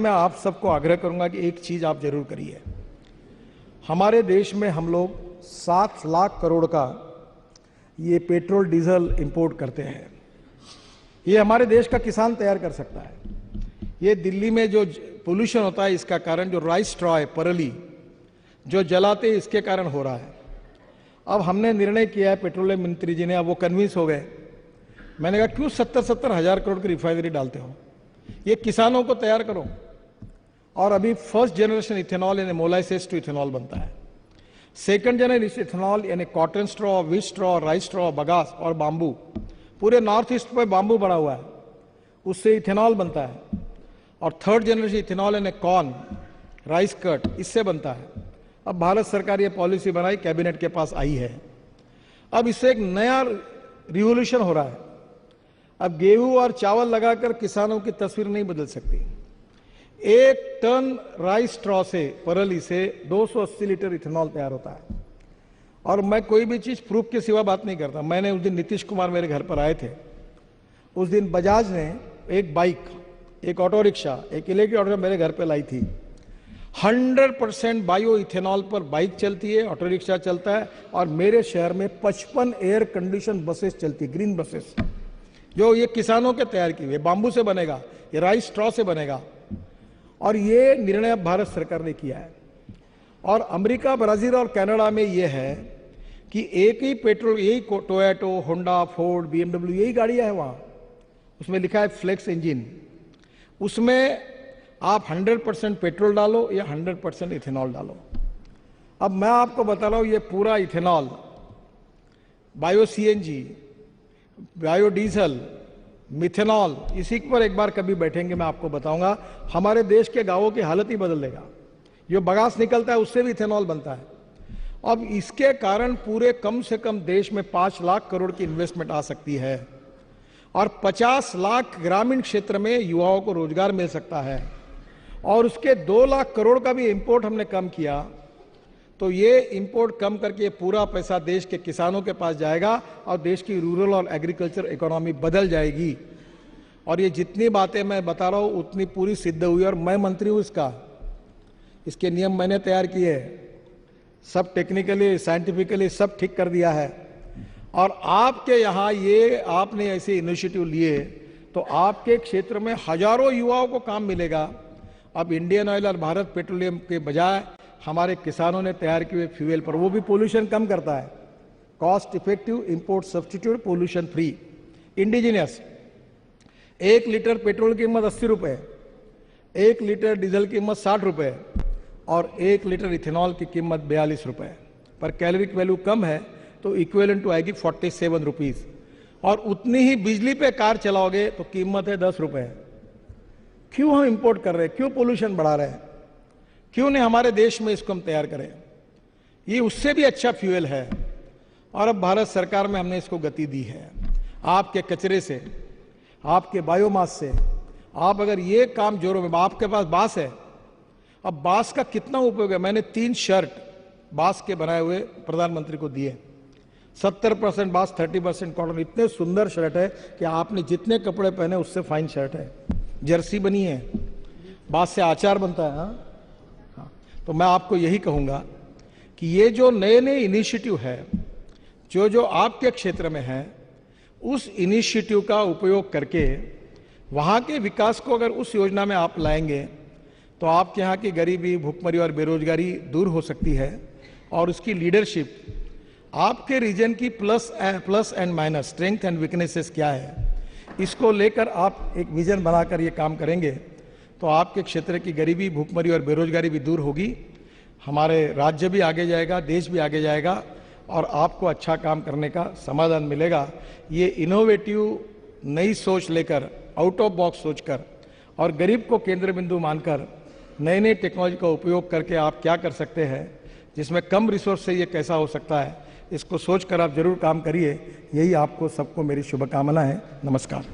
मैं आप सबको आग्रह करूंगा कि एक चीज आप जरूर करिए। हमारे देश में हम लोग 7 लाख करोड़ का ये पेट्रोल डीजल इंपोर्ट करते हैं। ये हमारे देश का किसान तैयार कर सकता है। ये दिल्ली में जो पोल्यूशन होता है इसका कारण जो राइस स्ट्रॉ है, परली जो जलाते इसके कारण हो रहा है। अब हमने निर्णय किया है, पेट्रोलियम मंत्री जी ने, अब वो कन्विंस हो गए। मैंने कहा क्यों 70-70 हजार करोड़ की रिफाइनरी डालते हो, ये किसानों को तैयार करो। और अभी फर्स्ट जनरेशन इथेनॉल यानी मोलाइसिस टू इथेनॉल बनता है। सेकंड जनरेशन इथेनॉल यानी cotton straw, wheat straw, rice straw, bagasse और बांबू, पूरे नॉर्थ ईस्ट में बांबू बड़ा हुआ है, उससे इथेनॉल बनता है। और थर्ड जनरेशन इथेनॉल यानी कॉर्न, राइस कट, इससे बनता है। अब भारत सरकार ये पॉलिसी बनाई, कैबिनेट के पास आई है। अब इससे एक नया रिवोल्यूशन हो रहा है। अब गेहूं और चावल लगाकर किसानों की तस्वीर नहीं बदल सकती। 1 टन राइस स्ट्रॉ से, परली से 280 लीटर इथेनॉल तैयार होता है। और मैं कोई भी चीज प्रूफ के सिवा बात नहीं करता। मैंने उस दिन नीतीश कुमार मेरे घर पर आए थे, उस दिन बजाज ने एक बाइक, एक ऑटो रिक्शा, एक इलेक्ट्रिक ऑटो मेरे घर पे लाई थी। 100% बायो इथेनॉल पर बाइक चलती है, ऑटो रिक्शा चलता है। और मेरे शहर में 55 एयर कंडीशन बसेस चलती, ग्रीन बसेस, जो ये किसानों के तैयार की हुई, बांबू से बनेगा, ये राइस स्ट्रॉ से बनेगा। और ये निर्णय भारत सरकार ने किया है। और अमेरिका, ब्राजील और कनाडा में ये है कि एक ही पेट्रोल, यही टोयोटा, होंडा, फोर्ड, BMW, यही गाड़ियां हैं वहां। उसमें लिखा है फ्लेक्स इंजन। उसमें आप 100% पेट्रोल डालो या 100% इथेनॉल डालो। अब मैं आपको बता रहा हूं, ये पूरा ethanol, bio CNG, biodiesel, methanol, इसी पर एक बार कभी बैठेंगे, मैं आपको बताऊंगा। हमारे देश के गांवों की हालत ही बदल देगा। जो बगास निकलता है उससे भी इथेनॉल बनता है। अब इसके कारण पूरे कम से कम देश में 5 लाख करोड़ की इन्वेस्टमेंट आ सकती है और 50 लाख ग्रामीण क्षेत्र में युवाओं को रोजगार मिल सकता है। और उसके 2 लाख करोड़ का भी इंपोर्ट हमने कम किया, तो ये इंपोर्ट कम करके ये पूरा पैसा देश के किसानों के पास जाएगा और देश की रूरल और एग्रीकल्चर इकोनॉमी बदल जाएगी। और ये जितनी बातें मैं बता रहा हूं उतनी पूरी सिद्ध हुई। और मैं मंत्री हूं इसके नियम मैंने तैयार किए, सब टेक्निकली, साइंटिफिकली सब ठीक कर दिया है। और आपके यहाँ ये आपने ऐसे इनिशिएटिव लिए तो आपके क्षेत्र में हजारों युवाओं को काम मिलेगा। अब इंडियन ऑयल और भारत पेट्रोलियम के बजाय हमारे किसानों ने तैयार किए हुए फ्यूल पर, वो भी पोल्यूशन कम करता है, cost effective, import substitute, pollution free, indigenous. 1 litre petrol की कीमत 80 रुपए, 1 लीटर डीजल की कीमत 60 रुपए और 1 लीटर इथेनॉल की कीमत 42 रुपए। पर कैलोरिक वैल्यू कम है तो इक्विवेलेंट टू आएगी 47 रुपीज। और उतनी ही बिजली पे कार चलाओगे तो कीमत है 10 रुपए। क्यों हम इंपोर्ट कर रहे हैं, क्यों पोल्यूशन बढ़ा रहे हैं, क्यों नहीं हमारे देश में इसको हम तैयार करें। ये उससे भी अच्छा फ्यूल है। और अब भारत सरकार में हमने इसको गति दी है। आपके कचरे से, आपके बायोमास से, आप अगर ये काम जोरों में, आपके पास बांस है, अब बांस का कितना उपयोग है। मैंने 3 शर्ट बांस के बनाए हुए प्रधानमंत्री को दिए, 70% बांस, 30% कॉटन। इतने सुंदर शर्ट है कि आपने जितने कपड़े पहने उससे फाइन शर्ट है। जर्सी बनी है, बांस से आचार बनता है। हाँ, तो मैं आपको यही कहूंगा कि ये जो नए नए इनिशिएटिव है, जो आपके क्षेत्र में है, उस इनिशिएटिव का उपयोग करके वहां के विकास को अगर उस योजना में आप लाएंगे तो आपके यहाँ की गरीबी, भुखमरी और बेरोजगारी दूर हो सकती है। और उसकी लीडरशिप, आपके रीजन की plus and minus, strength and weaknesses क्या है, इसको लेकर आप एक विजन बनाकर ये काम करेंगे तो आपके क्षेत्र की गरीबी, भुखमरी और बेरोजगारी भी दूर होगी। हमारे राज्य भी आगे जाएगा, देश भी आगे जाएगा और आपको अच्छा काम करने का समाधान मिलेगा। ये इनोवेटिव नई सोच लेकर, आउट ऑफ बॉक्स सोचकर और गरीब को केंद्र बिंदु मानकर नई नई टेक्नोलॉजी का उपयोग करके आप क्या कर सकते हैं, जिसमें कम रिसोर्स से ये कैसा हो सकता है, इसको सोचकर आप जरूर काम करिए। यही आपको सबको मेरी शुभकामना है। नमस्कार।